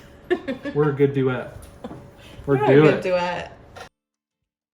We're a good duet. We're You're a duet. good duet.